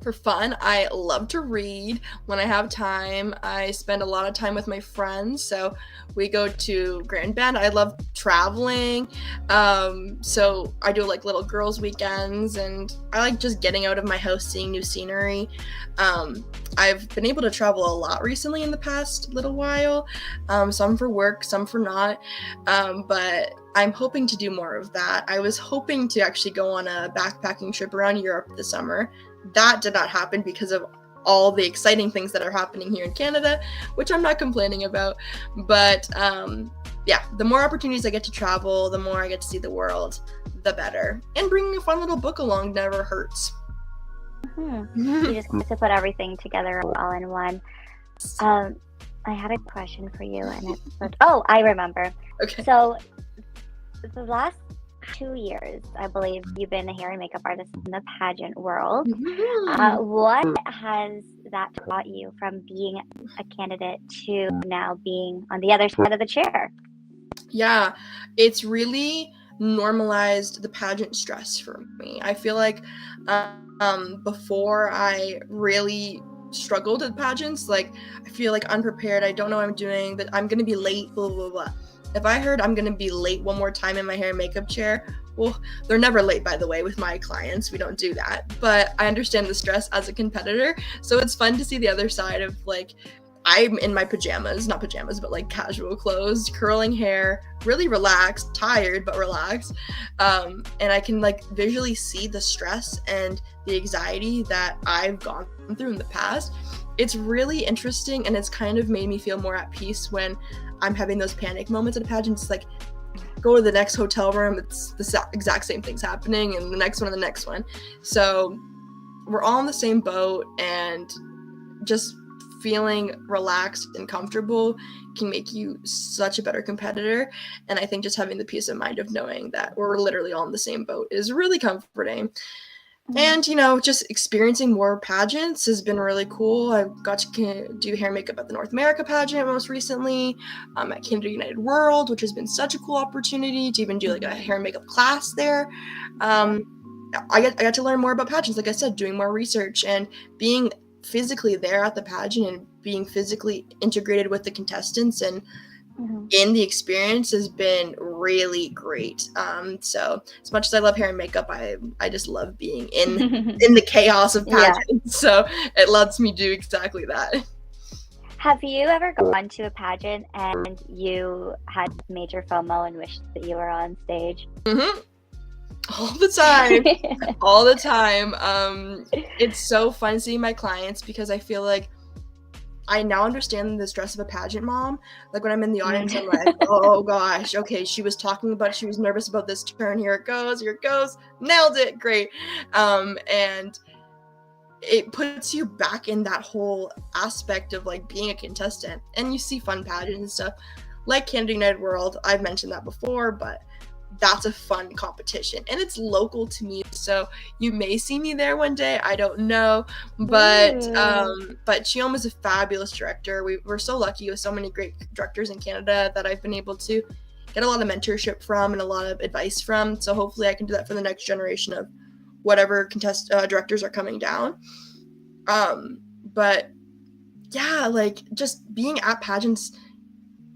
For fun, I love to read when I have time. I spend a lot of time with my friends, so we go to Grand Bend. I love traveling, so I do like little girls' weekends, and I like just getting out of my house, seeing new scenery. I've been able to travel a lot recently in the past little while, some for work, some for not, but I'm hoping to do more of that. I was hoping to actually go on a backpacking trip around Europe this summer. That did not happen because of all the exciting things that are happening here in Canada, which I'm not complaining about. But yeah, the more opportunities I get to travel, the more I get to see the world, the better. And bringing a fun little book along never hurts.
You just have to put everything together all in one. I had a question for you, and I remember.
Okay.
So the last 2 years, I believe you've been a hair and makeup artist in the pageant world. What has that taught you from being a candidate to now being on the other side of the chair?
Yeah, it's really normalized the pageant stress for me. I feel like before I really struggled at pageants, like I feel like unprepared, I don't know what I'm doing, that I'm gonna be late, blah blah blah. If I heard I'm gonna be late one more time in my hair and makeup chair, well, they're never late, by the way, with my clients. We don't do that. But I understand the stress as a competitor, so it's fun to see the other side of like, I'm in my pajamas, not pajamas, but like casual clothes, curling hair, really relaxed, tired, but relaxed. And I can like visually see the stress and the anxiety that I've gone through in the past. It's really interesting, and it's kind of made me feel more at peace when I'm having those panic moments at a pageant. It's like, go to the next hotel room, it's the exact same things happening, and the next one and the next one. So we're all in the same boat, and just feeling relaxed and comfortable can make you such a better competitor. And I think just having the peace of mind of knowing that we're literally all in the same boat is really comforting. And, just experiencing more pageants has been really cool. I got to do hair and makeup at the North America pageant most recently, at Canada United World, which has been such a cool opportunity to even do like a hair and makeup class there. I got to learn more about pageants, like I said, doing more research and being physically there at the pageant and being physically integrated with the contestants and in the experience has been really great. So as much as I love hair and makeup, I just love being in the chaos of pageants. Yeah. So it lets me do exactly that.
Have you ever gone to a pageant and you had major FOMO and wished that you were on stage?
All the time. All the time. It's so fun seeing my clients because I feel like I now understand the stress of a pageant mom. Like when I'm in the audience, I'm like, oh gosh, okay, she was nervous about this turn. Here it goes. Nailed it. Great. And it puts you back in that whole aspect of like being a contestant, and you see fun pageants and stuff like Canada United World. I've mentioned that before, but that's a fun competition, and it's local to me, so you may see me there one day. I don't know, but Chioma is a fabulous director. We're so lucky with so many great directors in Canada that I've been able to get a lot of mentorship from and a lot of advice from. So hopefully I can do that for the next generation of whatever directors are coming down. But yeah, like just being at pageants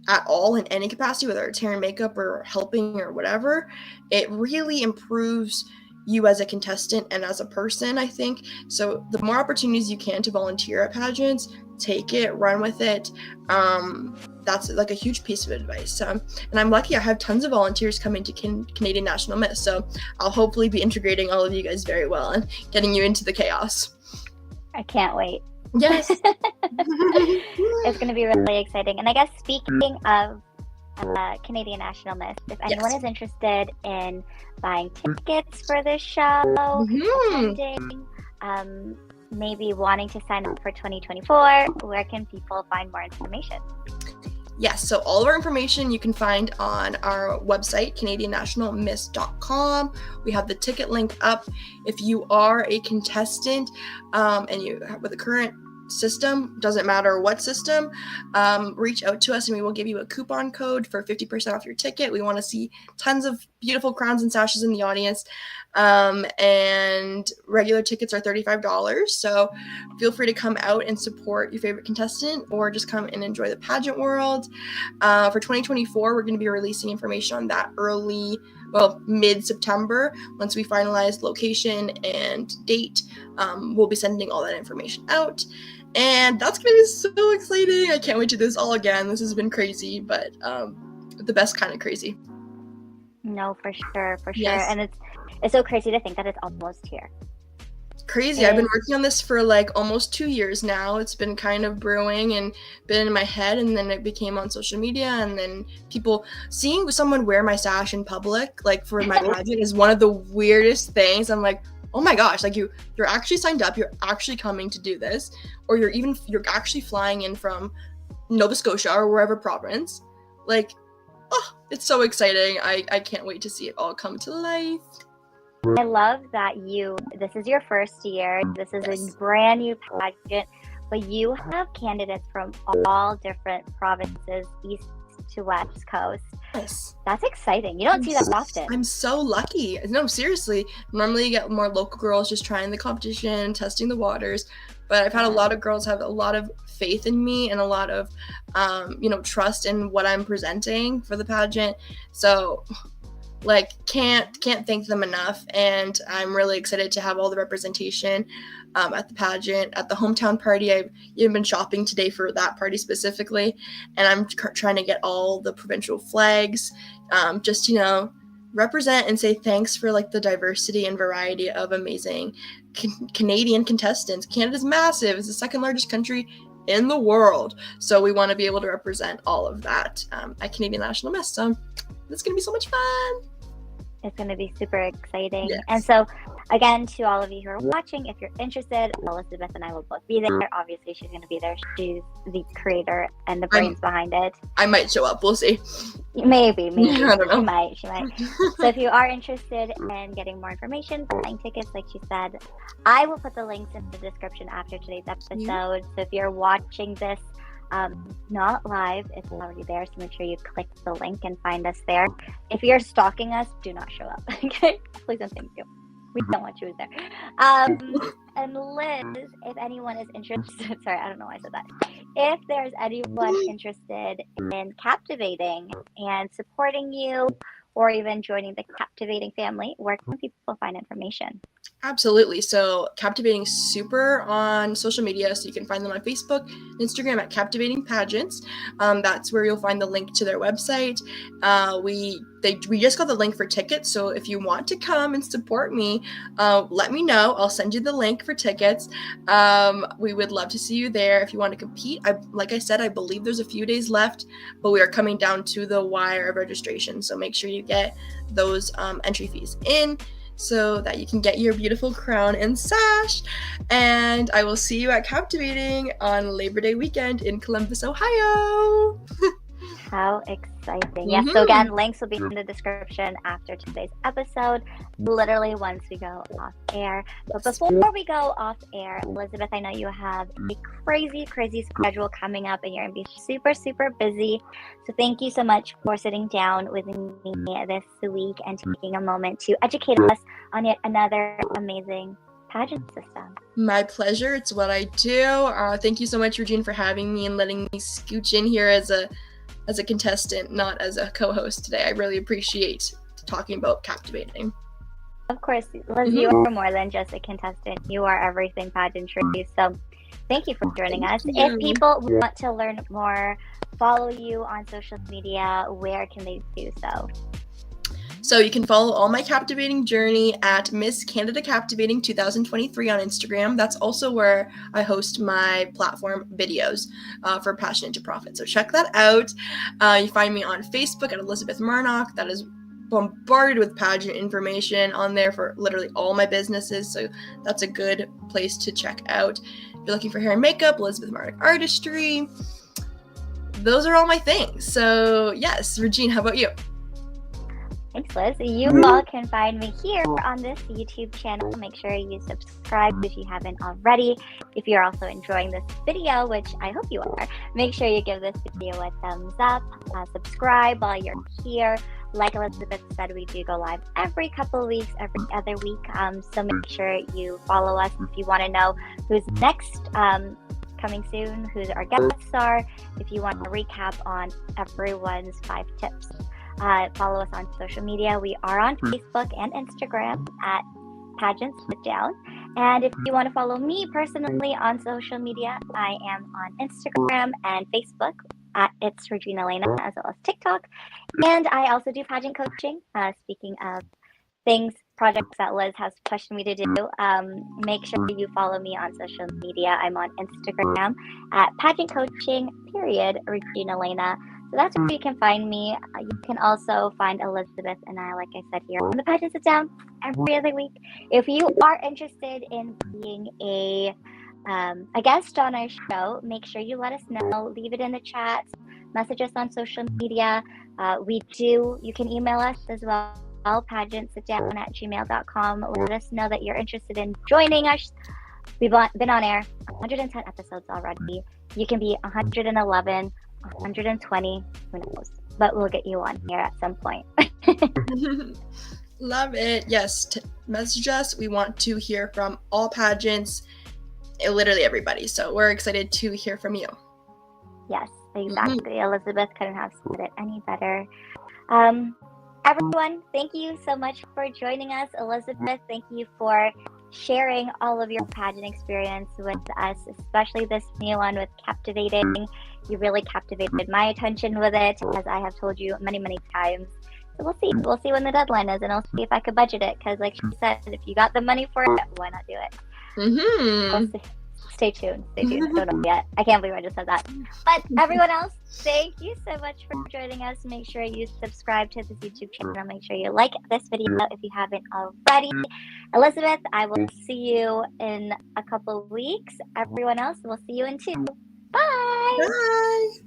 at all in any capacity, whether it's hair and makeup or helping or whatever, it really improves you as a contestant and as a person, I think. So the more opportunities you can to volunteer at pageants, take it, run with it. That's like a huge piece of advice. And I'm lucky I have tons of volunteers coming to Canadian National Miss, so I'll hopefully be integrating all of you guys very well and getting you into the chaos.
I can't wait.
Yes.
It's going to be really exciting. And I guess speaking of Canadian National Miss, if anyone is interested in buying tickets for this show, attending, maybe wanting to sign up for 2024, where can people find more information?
Yes, so all of our information you can find on our website, CanadianNationalMiss.com. We have the ticket link up. If you are a contestant and you with a current system, doesn't matter what system, reach out to us and we will give you a coupon code for 50% off your ticket. We want to see tons of beautiful crowns and sashes in the audience. And regular tickets are $35. So feel free to come out and support your favorite contestant or just come and enjoy the pageant world. For 2024, we're going to be releasing information on that mid-September. Once we finalize location and date, we'll be sending all that information out. And that's going to be so exciting. I can't wait to do this all again. This has been crazy, but the best kind of crazy.
No, for sure.
Yes.
And it's so crazy to think that it's almost here.
Crazy. I've been working on this for like almost 2 years now. It's been kind of brewing and been in my head, and then it became on social media, and then people seeing someone wear my sash in public, like for my pageant, is one of the weirdest things. I'm like, oh my gosh, like you're actually signed up, you're actually coming to do this, or you're actually flying in from Nova Scotia or wherever province. Like, oh, it's so exciting. I can't wait to see it all come to life.
I love that this is your first year. This is a brand new pageant, but you have candidates from all different provinces, east to west coast.
Yes.
That's exciting. You don't see that often.
I'm so lucky. No, seriously. Normally you get more local girls just trying the competition, testing the waters. But I've had a lot of girls have a lot of faith in me and a lot of, trust in what I'm presenting for the pageant. So, like, can't thank them enough. And I'm really excited to have all the representation at the pageant, at the hometown party. I've even been shopping today for that party specifically, and I'm trying to get all the provincial flags, just represent and say thanks for like the diversity and variety of amazing Canadian contestants. Canada's massive. It's the second largest country in the world, so we want to be able to represent all of that at Canadian National Miss. So it's going to be so much fun.
It's going to be super exciting.
Yes.
And so, again, to all of you who are watching, if you're interested, Elizabeth and I will both be there. Obviously, she's going to be there. She's the creator and the brains behind it.
I might show up. We'll see.
Maybe.
I don't know.
She might. So if you are interested in getting more information, buying tickets, like she said, I will put the links in the description after today's episode. So if you're watching this, not live, it's already there, so make sure you click the link and find us there. If you're stalking us, do not show up. Okay, please and thank you. We don't want you there. And Liz, if anyone is interested, sorry, I don't know why I said that. If there's anyone interested in captivating and supporting you, or even joining the Captivating family, where can people find information?
Absolutely. So Captivating super on social media. So you can find them on Facebook, Instagram at Captivating Pageants. That's where you'll find the link to their website. We just got the link for tickets. So if you want to come and support me, let me know. I'll send you the link for tickets. We would love to see you there. If you want to compete, like I said, I believe there's a few days left, but we are coming down to the wire of registration. So make sure you get those entry fees in, so that you can get your beautiful crown and sash. And I will see you at Captivating on Labor Day weekend in Columbus, Ohio.
How exciting. Yes, so again, links will be in the description after today's episode, literally once we go off air. But before we go off air, Elizabeth, I know you have a crazy schedule coming up and you're going to be super, super busy. So thank you so much for sitting down with me this week and taking a moment to educate us on yet another amazing pageant system.
My pleasure. It's what I do. Thank you so much, Regine, for having me and letting me scooch in here as a contestant, not as a co-host today. I really appreciate talking about Captivating.
Of course, Liz, you are more than just a contestant. You are everything pageantry. So thank you for joining us. If people want to learn more, follow you on social media, where can they do so?
So you can follow all my captivating journey at Miss Canada Captivating 2023 on Instagram. That's also where I host my platform videos for Passionate to Profit. So check that out. You find me on Facebook at Elizabeth Marnoch. That is bombarded with pageant information on there for literally all my businesses. So that's a good place to check out. If you're looking for hair and makeup, Elizabeth Marnoch Artistry. Those are all my things. So yes, Regine, how about you?
Thanks, Liz. You all can find me here on this YouTube channel. Make sure you subscribe if you haven't already. If you're also enjoying this video, which I hope you are, make sure you give this video a thumbs up. Subscribe while you're here. Like Elizabeth said, we do go live every couple of weeks, every other week. So make sure you follow us if you want to know who's next. Coming soon, who our guests are, if you want a recap on everyone's 5 tips. Follow us on social media. We are on Facebook and Instagram at Pageant Sit Down. And if you want to follow me personally on social media, I am on Instagram and Facebook at It's Regina Lena, as well as TikTok. And I also do pageant coaching. Speaking of projects that Liz has pushed me to do, make sure you follow me on social media. I'm on Instagram at pageant coaching Regina Lena. So that's where you can find me. You can also find Elizabeth and I, like I said, here on the Pageant Sit Down every other week. If you are interested in being a guest on our show, make sure you let us know. Leave it in the chat. Message us on social media. You can email us as well. pageantsitdown@gmail.com. Let us know that you're interested in joining us. We've been on air 110 episodes already. You can be 111, 120, who knows? But we'll get you on here at some point.
Love it. Yes, message us. We want to hear from all pageants, literally everybody. So we're excited to hear from you.
Yes, exactly. Elizabeth couldn't have said it any better. Everyone, thank you so much for joining us. Elizabeth, thank you for sharing all of your pageant experience with us, especially this new one with Captivating. You really captivated my attention with it, as I have told you many, many times. So we'll see. We'll see when the deadline is, and I'll see if I could budget it, because like she said, if you got the money for it, why not do it? We'll see. Stay tuned. I don't know yet. I can't believe I just said that. But everyone else, thank you so much for joining us. Make sure you subscribe to this YouTube channel. Make sure you like this video if you haven't already. Elizabeth, I will see you in a couple of weeks. Everyone else, we'll see you in 2. Bye.
Bye.